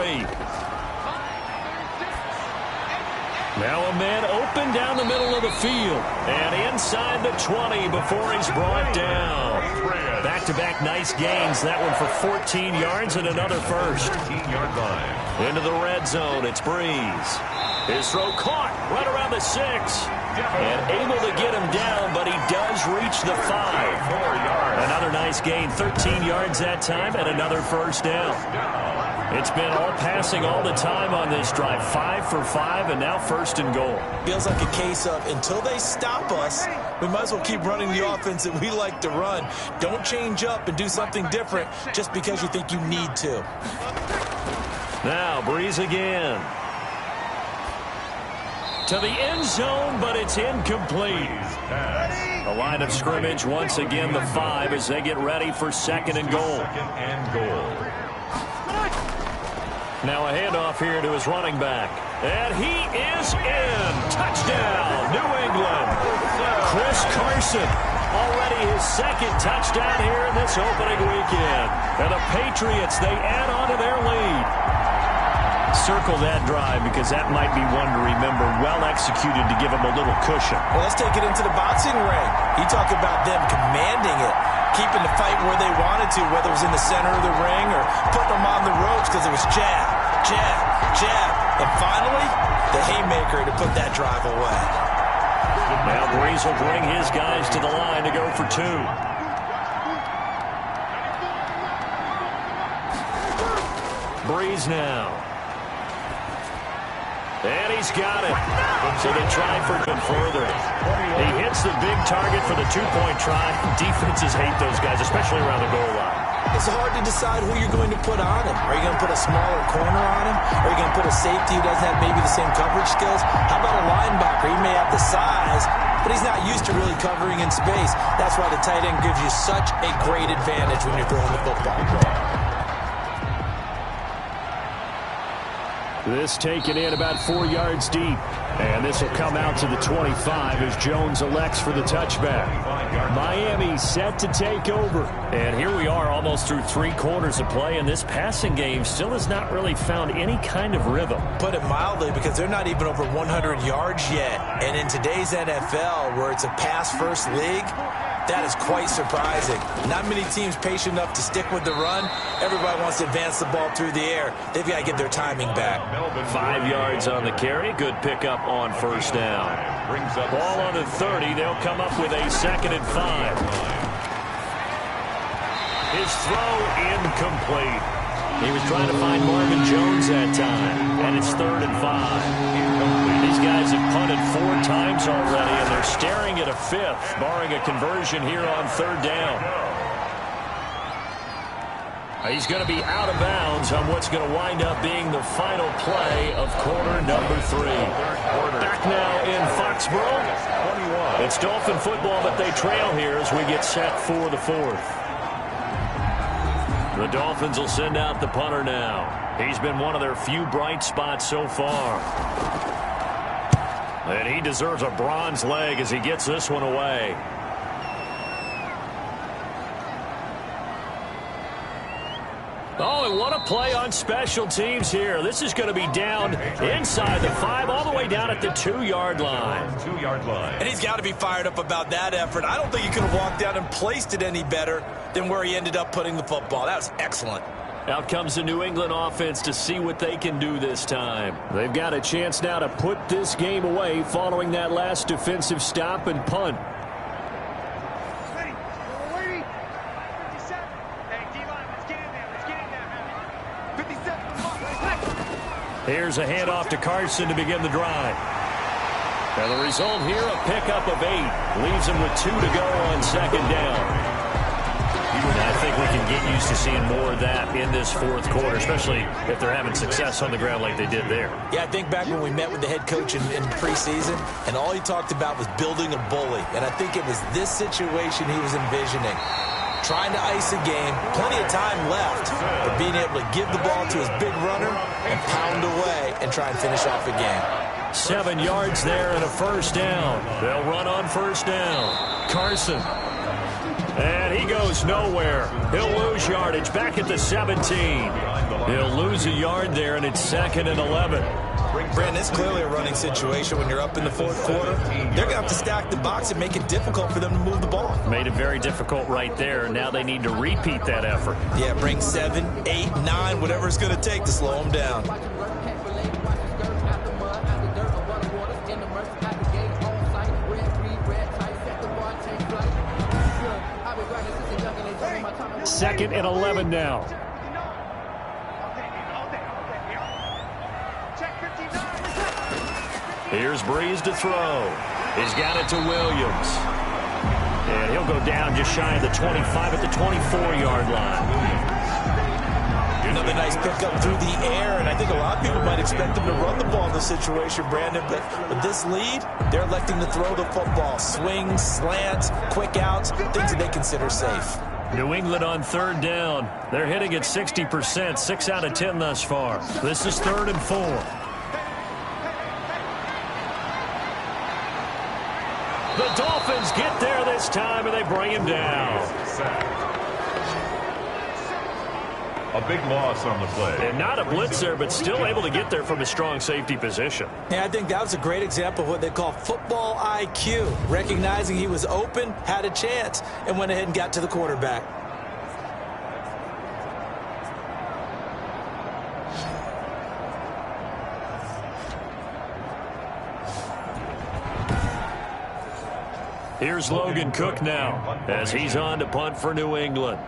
Now a man open down the middle of the field and inside the 20 before he's brought down. Back-to-back nice gains. That one for 14 yards and another first. Into the red zone. It's Breeze. His throw caught right around the 6. And able to get him down, but he does reach the 5. Another nice gain. 13 yards that time and another first down. It's been all passing all the time on this drive. 5 for 5, and now 1st and goal. Feels like a case of until they stop us, we might as well keep running the offense that we like to run. Don't change up and do something different just because you think you need to. Now Breeze again. To the end zone, but it's incomplete. The line of scrimmage once again the 5 as they get ready for 2nd and goal. Now a handoff here to his running back. And he is in. Touchdown, New England. Chris Carson, already his 2nd touchdown here in this opening weekend. And the Patriots, they add on to their lead. Circle that drive because that might be one to remember. Well executed to give them a little cushion. Well, let's take it into the boxing ring. You talk about them commanding it, keeping the fight where they wanted to, whether it was in the center of the ring or putting them on the ropes because it was jab, jab, jab. And finally, the haymaker to put that drive away. Now Breeze will bring his guys to the line to go for 2. Breeze now. And he's got it. So they try for good further. He hits the big target for the 2-point try. Defenses hate those guys, especially around the goal line. It's hard to decide who you're going to put on him. Are you going to put a smaller corner on him? Are you going to put a safety who doesn't have maybe the same coverage skills? How about a linebacker? He may have the size, but he's not used to really covering in space. That's why the tight end gives you such a great advantage when you're throwing the football. This taken in about 4 yards deep. And this will come out to the 25 as Jones elects for the touchback. Miami set to take over. And here we are almost through 3 quarters of play, and this passing game still has not really found any kind of rhythm. Put it mildly, because they're not even over 100 yards yet. And in today's NFL, where it's a pass-first league, that is quite surprising. Not many teams patient enough to stick with the run. Everybody wants to advance the ball through the air. They've got to get their timing back. 5 yards on the carry. Good pickup on first down. Ball on the 30. They'll come up with a 2nd and 5. His throw incomplete. He was trying to find Marvin Jones that time. And it's 3rd and 5. These guys have punted 4 times already, and they're staring at a 5th, barring a conversion here on 3rd down. He's going to be out of bounds on what's going to wind up being the final play of quarter number 3. Back now in Foxborough. It's Dolphin football, but they trail here as we get set for the 4th. The Dolphins will send out the punter now. He's been one of their few bright spots so far. And he deserves a bronze leg as he gets this one away. Oh, and what a play on special teams here. This is going to be down inside the 5, all the way down at the 2-yard line. And he's got to be fired up about that effort. I don't think he could have walked down and placed it any better than where he ended up putting the football. That was excellent. Out comes the New England offense to see what they can do this time. They've got a chance now to put this game away following that last defensive stop and punt. Here's a handoff to Carson to begin the drive. And the result here, a pickup of 8. Leaves him with 2 to go on 2nd down. And I think we can get used to seeing more of that in this 4th quarter, especially if they're having success on the ground like they did there. Yeah, I think back when we met with the head coach in preseason, and all he talked about was building a bully. And I think it was this situation he was envisioning. Trying to ice a game, plenty of time left, but being able to give the ball to his big runner and pound away and try and finish off the game. 7 yards there and a first down. They'll run on first down. Carson. And he goes nowhere. He'll lose yardage back at the 17. He'll lose a yard there, and it's 2nd and 11. Brandon, it's clearly a running situation when you're up in the 4th quarter. They're going to have to stack the box and make it difficult for them to move the ball. Made it very difficult right there. Now they need to repeat that effort. Yeah, bring 7, 8, 9, whatever it's going to take to slow them down. Second and 11 now. Here's Breeze to throw. He's got it to Williams. And he'll go down just shy of the 25 at the 24-yard line. Another nice pickup through the air, and I think a lot of people might expect them to run the ball in this situation, Brandon, but with this lead, they're electing to throw the football. Swings, slants, quick outs, things that they consider safe. New England on 3rd down. They're hitting at 60%, 6 out of 10 thus far. This is 3rd and 4. The Dolphins get there this time, and they bring him down. A big loss on the play. And not a blitzer, but still able to get there from a strong safety position. Yeah, I think that was a great example of what they call football IQ. Recognizing he was open, had a chance, and went ahead and got to the quarterback. Here's Logan Cook now as he's on to punt for New England.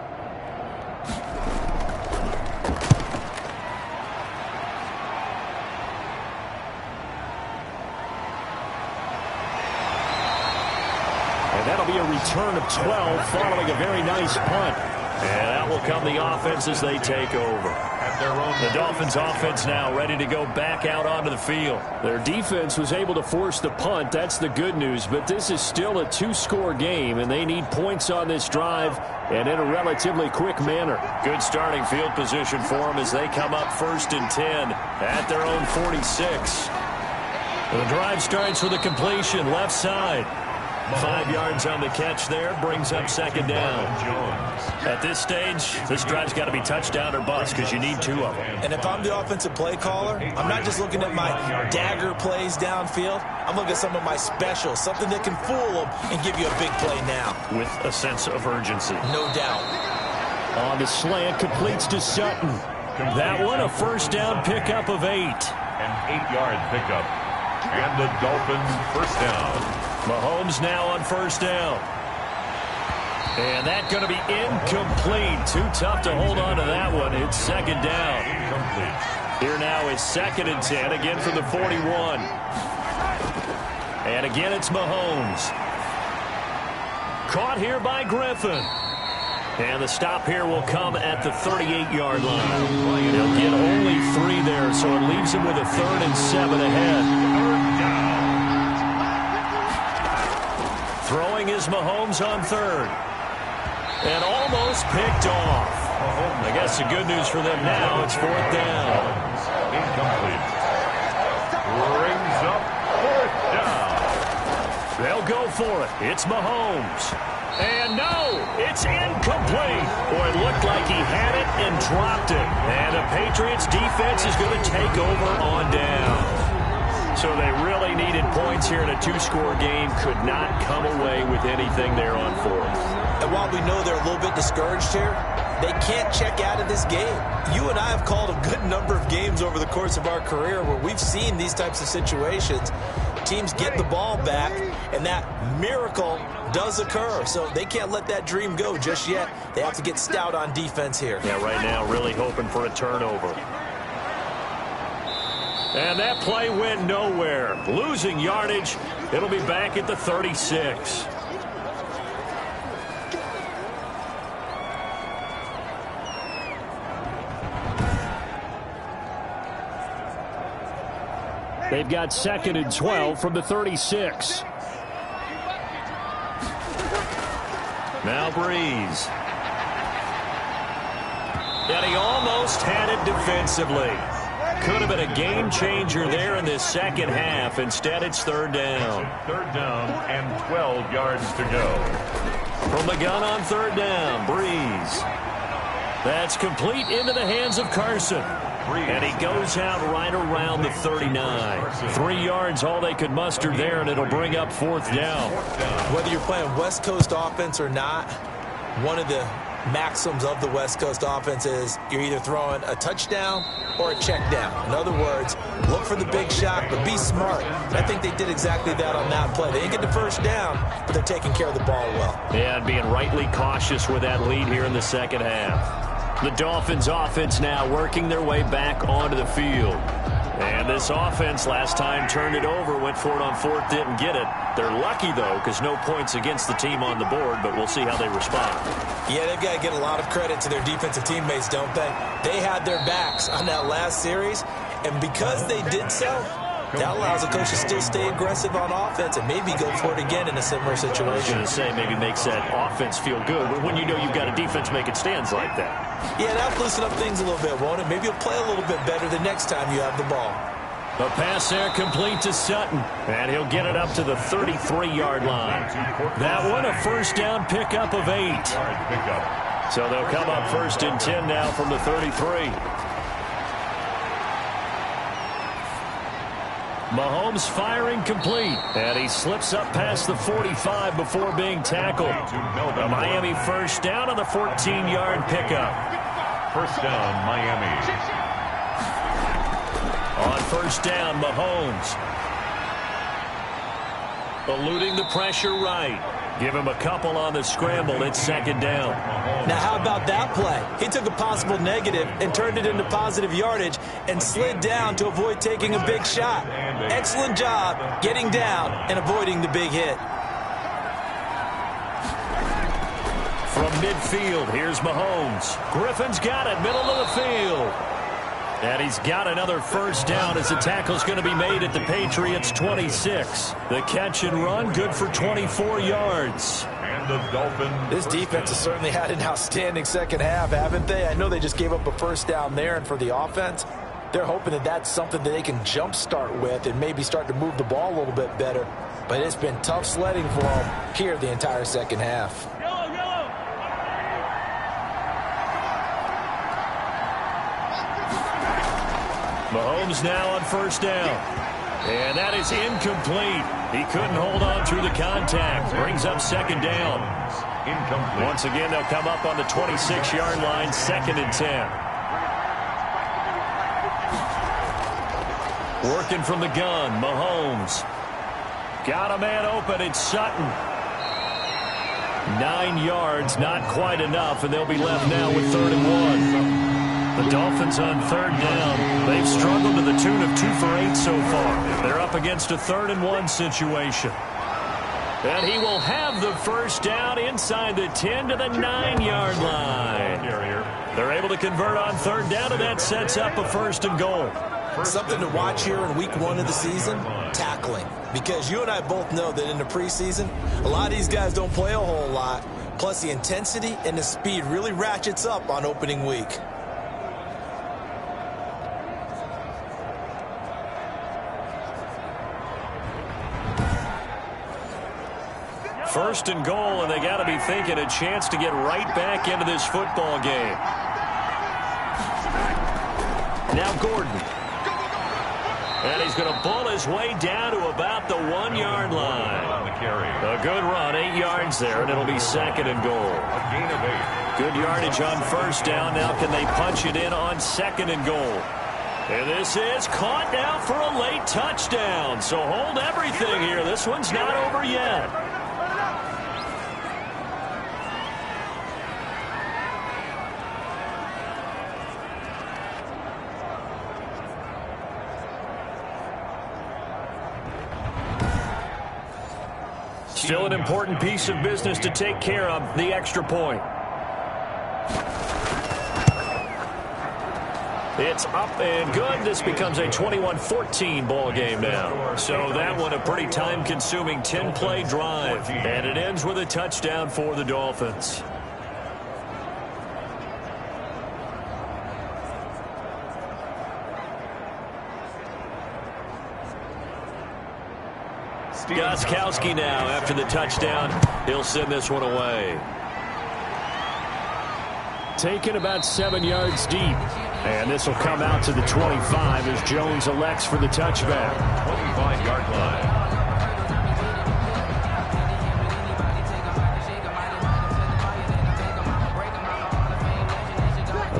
And that'll be a return of 12 following a very nice punt. And out will come the offense as they take over. The Dolphins offense now ready to go back out onto the field. Their defense was able to force the punt. That's the good news. But this is still a 2-score game, and they need points on this drive and in a relatively quick manner. Good starting field position for them as they come up 1st and 10 at their own 46. The drive starts with a completion left side. 5 yards on the catch there, brings up 2nd down. At this stage, this drive's got to be touchdown or bust because you need 2 of them. And if I'm the offensive play caller, I'm not just looking at my dagger plays downfield. I'm looking at some of my specials, something that can fool them and give you a big play now. With a sense of urgency. No doubt. On the slant, completes to Sutton. That one, a 1st down pickup of 8. An 8-yard pickup. And the Dolphins 1st down. Mahomes now on 1st down. And that's going to be incomplete. Too tough to hold on to that one. It's 2nd down. Here now is 2nd and 10, again from the 41. And again it's Mahomes. Caught here by Griffin. And the stop here will come at the 38-yard line. He'll get only 3 there, so it leaves him with a 3rd and 7 ahead. Throwing is Mahomes on 3rd. And almost picked off. I guess the good news for them now, it's 4th down. Incomplete. Brings up 4th down. They'll go for it. It's Mahomes. And no, it's incomplete. Boy, it looked like he had it and dropped it. And the Patriots defense is going to take over on down. So they really needed points here in a 2-score game. Could not come away with anything there on 4th. And while we know they're a little bit discouraged here, they can't check out of this game. You and I have called a good number of games over the course of our career where we've seen these types of situations. Teams get the ball back, and that miracle does occur. So they can't let that dream go just yet. They have to get stout on defense here. Yeah, right now really hoping for a turnover. And that play went nowhere. Losing yardage. It'll be back at the 36. They've got 2nd and 12 from the 36. Now Breeze. And he almost had it defensively. Could have been a game changer there in this 2nd half. Instead, it's 3rd down. 3rd down and 12 yards to go. From the gun on third down, Breeze. That's complete into the hands of Carson. And he goes out right around the 39. 3 yards, all they could muster there, and it'll bring up fourth down. Whether you're playing West Coast offense or not, one of the maxims of the West Coast offense is you're either throwing a touchdown or a check down. In other words, look for the big shot, but be smart. And I think they did exactly that on that play. They didn't get the first down, but they're taking care of the ball well. Yeah, and being rightly cautious with that lead here in the second half. The Dolphins offense now working their way back onto the field. And this offense last time turned it over, went for it on fourth, didn't get it. They're lucky, though, because no points against the team on the board, but we'll see how they respond. Yeah, they've got to get a lot of credit to their defensive teammates, don't they? They had their backs on that last series, and because they did so, that allows the coach to still stay aggressive on offense and maybe go for it again in a similar situation. I was going to say, maybe makes that offense feel good, but when you know you've got a defense making stands like that. Yeah, that'll loosen up things a little bit, won't it? Maybe you'll play a little bit better the next time you have the ball. The pass there complete to Sutton, and he'll get it up to the 33-yard line. That one a first down pickup of 8. So they'll come up first and 10 now from the 33. Mahomes firing complete, and he slips up past the 45 before being tackled. A Miami first down on the 14-yard pickup. First down, Miami. On first down, Mahomes. Eluding the pressure right. Give him a couple on the scramble. It's second down. Now, how about that play? He took a possible negative and turned it into positive yardage and slid down to avoid taking a big shot. Excellent job getting down and avoiding the big hit. From midfield, here's Mahomes. Griffin's got it, middle of the field. And he's got another first down as the tackle's going to be made at the Patriots' 26. The catch and run, good for 24 yards. And the Dolphins. This defense has certainly had an outstanding second half, haven't they? I know they just gave up a first down there, and for the offense, they're hoping that that's something that they can jumpstart with and maybe start to move the ball a little bit better. But it's been tough sledding for them here the entire second half. Mahomes now on first down. And that is incomplete. He couldn't hold on through the contact. Brings up second down. Incomplete. Once again, they'll come up on the 26-yard line, second and 10. Working from the gun, Mahomes. Got a man open, it's Sutton. 9 yards, not quite enough, and they'll be left now with third and 1. The Dolphins on third down. They've struggled to the tune of 2 for 8 so far. They're up against a third and 1 situation. And he will have the first down inside the 10 to the 9-yard line. They're able to convert on third down, and that sets up a first and goal. Something to watch here in week 1 of the season, tackling. Because you and I both know that in the preseason, a lot of these guys don't play a whole lot. Plus, the intensity and the speed really ratchets up on opening week. First and goal, and they got to be thinking a chance to get right back into this football game. Now Gordon. And he's going to bull his way down to about the 1-yard line. A good run, 8 yards there, and it'll be second and goal. A gain of 8. Good yardage on first down. Now can they punch it in on second and goal? And this is caught now for a late touchdown. So hold everything here. This one's not over yet. Still an important piece of business to take care of, the extra point. It's up and good. This becomes a 21-14 ball game now. So that one a pretty time-consuming 10-play drive. And it ends with a touchdown for the Dolphins. Gostkowski now after the touchdown. He'll send this one away. Taken about 7 yards deep. And this will come out to the 25 as Jones elects for the touchback. 25-yard line.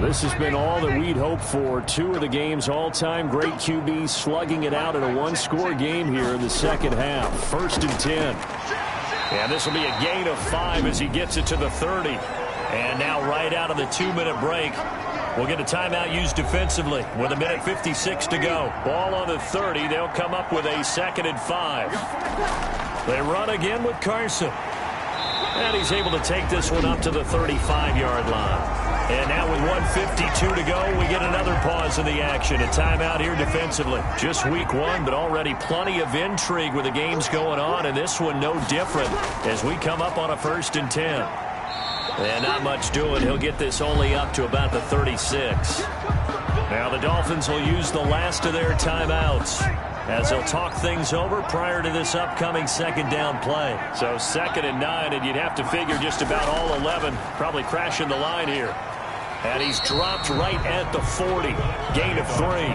This has been all that we'd hoped for. Two of the game's all-time great QBs slugging it out in a one-score game here in the second half. 1st and 10. And this will be a gain of 5 as he gets it to the 30. And now right out of the 2-minute break, we'll get a timeout used defensively with 1:56 to go. Ball on the 30. They'll come up with a 2nd and 5. They run again with Carson. And he's able to take this one up to the 35-yard line. And now with 1:52 to go, we get another pause in the action. A timeout here defensively. Just week 1, but already plenty of intrigue with the games going on, and this one no different as we come up on a 1st and 10. And not much doing. He'll get this only up to about the 36. Now the Dolphins will use the last of their timeouts as they'll talk things over prior to this upcoming 2nd down play. So 2nd and 9, and you'd have to figure just about all 11 probably crashing the line here. And he's dropped right at the 40. Gain of 3.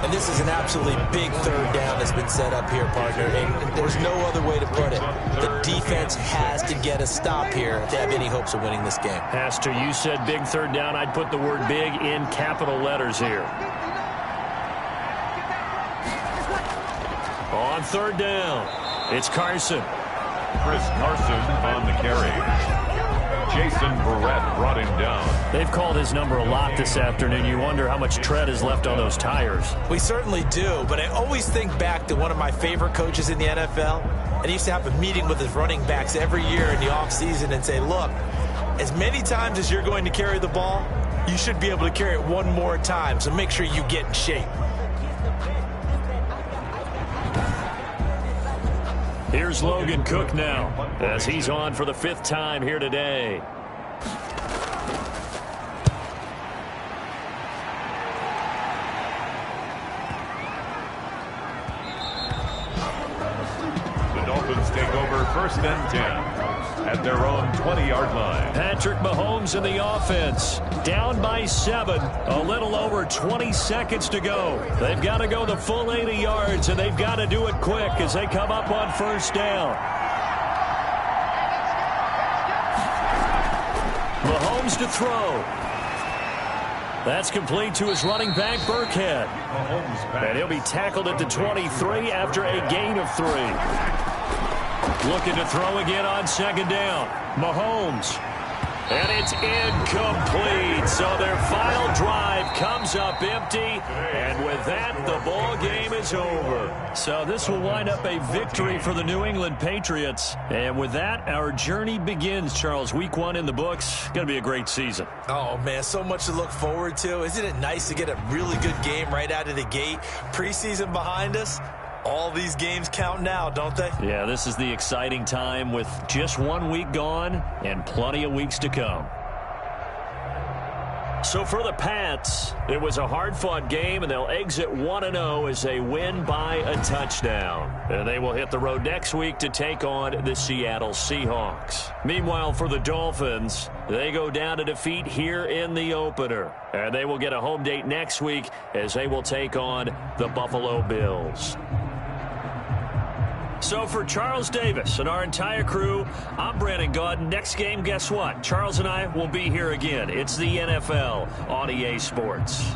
And this is an absolutely big 3rd down that's been set up here, partner. And there's no other way to put it. The defense has to get a stop here if they have any hopes of winning this game. Has to. You said big 3rd down. I'd put the word big in capital letters here. On 3rd down, it's Carson. Chris Carson on the carry. Jason Verrett brought him down. They've called his number a lot this afternoon. You wonder how much tread is left on those tires. We certainly do, but I always think back to one of my favorite coaches in the NFL. And he used to have a meeting with his running backs every year in the offseason and say, look, as many times as you're going to carry the ball, you should be able to carry it one more time, so make sure you get in shape. Here's Logan Cook now as he's on for the 5th time here today. The Dolphins take over 1st and 10 at their own 20-yard line. Patrick Mahomes in the offense. Down by 7. A little over 20 seconds to go. They've got to go the full 80 yards, and they've got to do it quick as they come up on 1st down. Mahomes to throw. That's complete to his running back, Burkhead. And he'll be tackled at the 23 after a gain of 3. Looking to throw again on 2nd down. Mahomes. And it's incomplete. So their final drive comes up empty. And with that, the ball game is over. So this will wind up a victory for the New England Patriots. And with that, our journey begins, Charles. Week 1 in the books. Going to be a great season. Oh, man, so much to look forward to. Isn't it nice to get a really good game right out of the gate? Preseason behind us. All these games count now, don't they? Yeah, this is the exciting time with just 1 week gone and plenty of weeks to come. So for the Pats, it was a hard-fought game, and they'll exit 1-0 as they win by a touchdown. And they will hit the road next week to take on the Seattle Seahawks. Meanwhile, for the Dolphins, they go down to defeat here in the opener. And they will get a home date next week as they will take on the Buffalo Bills. So for Charles Davis and our entire crew, I'm Brandon Gaudin. Next game, guess what? Charles and I will be here again. It's the NFL on EA Sports.